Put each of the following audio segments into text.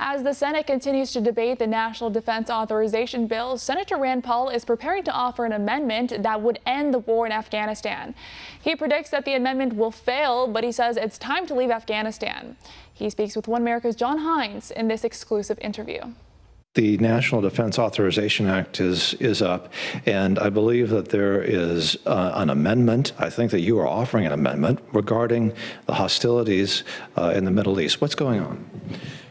As the Senate continues to debate the National Defense Authorization Bill, Senator Rand Paul is preparing to offer an amendment that would end the war in Afghanistan. He predicts that the amendment will fail, but he says it's time to leave Afghanistan. He speaks with One America's John Hines in this exclusive interview. The National Defense Authorization Act is up, and I believe that there is an amendment. I think that you are offering an amendment regarding the hostilities in the Middle East. What's going on?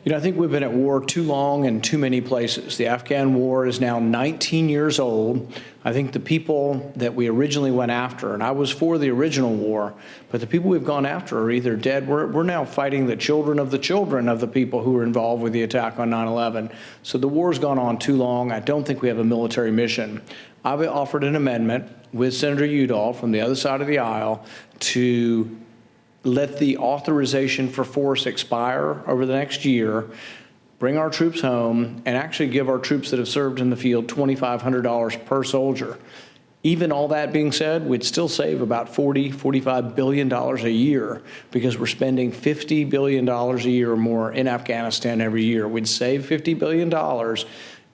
You know, I think we've been at war too long in too many places. The Afghan war is now 19 years old. I think the people that we originally went after, and I was for the original war, but the people we've gone after are either dead. We're now fighting the children of the people who were involved with the attack on 9/11. So the war's gone on too long. I don't think we have a military mission. I've offered an amendment with Senator Udall from the other side of the aisle to let the authorization for force expire over the next year, bring our troops home, and actually give our troops that have served in the field $2,500 per soldier. Even all that being said, we'd still save about $45 billion a year because we're spending $50 billion a year or more in Afghanistan every year. We'd save $50 billion.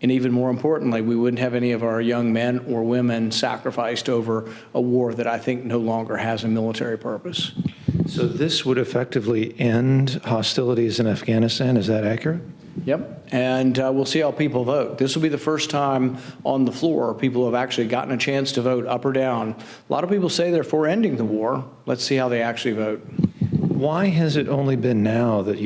And even more importantly, we wouldn't have any of our young men or women sacrificed over a war that I think no longer has a military purpose. So this would effectively end hostilities in Afghanistan. Is that accurate? Yep, and we'll see how people vote. This will be the first time on the floor people have actually gotten a chance to vote up or down. A lot of people say they're for ending the war. Let's see how they actually vote. Why has it only been now that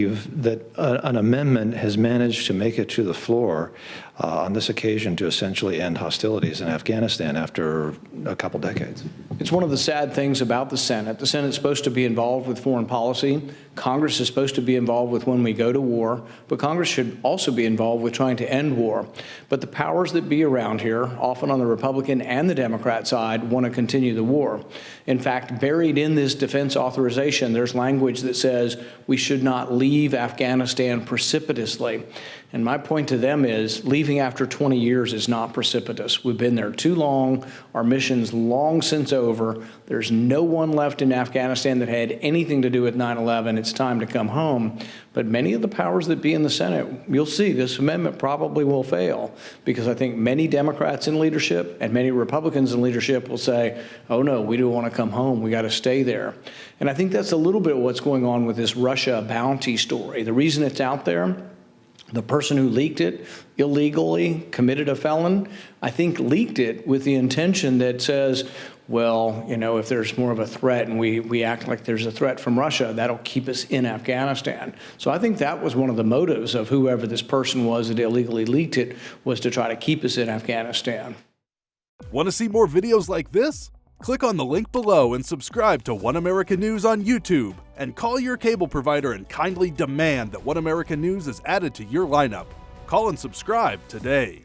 an amendment has managed to make it to the floor on this occasion to essentially end hostilities in Afghanistan after a couple decades? It's one of the sad things about the Senate. The Senate's supposed to be involved with foreign policy. Congress is supposed to be involved with when we go to war, but Congress should also be involved with trying to end war. But the powers that be around here, often on the Republican and the Democrat side, want to continue the war. In fact, buried in this defense authorization, there's language that says we should not leave Afghanistan precipitously. And my point to them is leaving after 20 years is not precipitous. We've been there too long. Our mission's long since over. There's no one left in Afghanistan that had anything to do with 9/11. It's time to come home. But many of the powers that be in the Senate, you'll see this amendment probably will fail because I think many Democrats in leadership and many Republicans in leadership will say, oh no, we don't want to come home. We got to stay there. And I think that's a little bit of what's going on with this Russia bounty story. The reason it's out there, the person who leaked it illegally, committed a felon, I think leaked it with the intention that says, well, you know, if there's more of a threat and we act like there's a threat from Russia, that'll keep us in Afghanistan. So I think that was one of the motives of whoever this person was that illegally leaked it, was to try to keep us in Afghanistan. Want to see more videos like this? Click on the link below and subscribe to One America News on YouTube. And call your cable provider and kindly demand that One America News is added to your lineup. Call and subscribe today.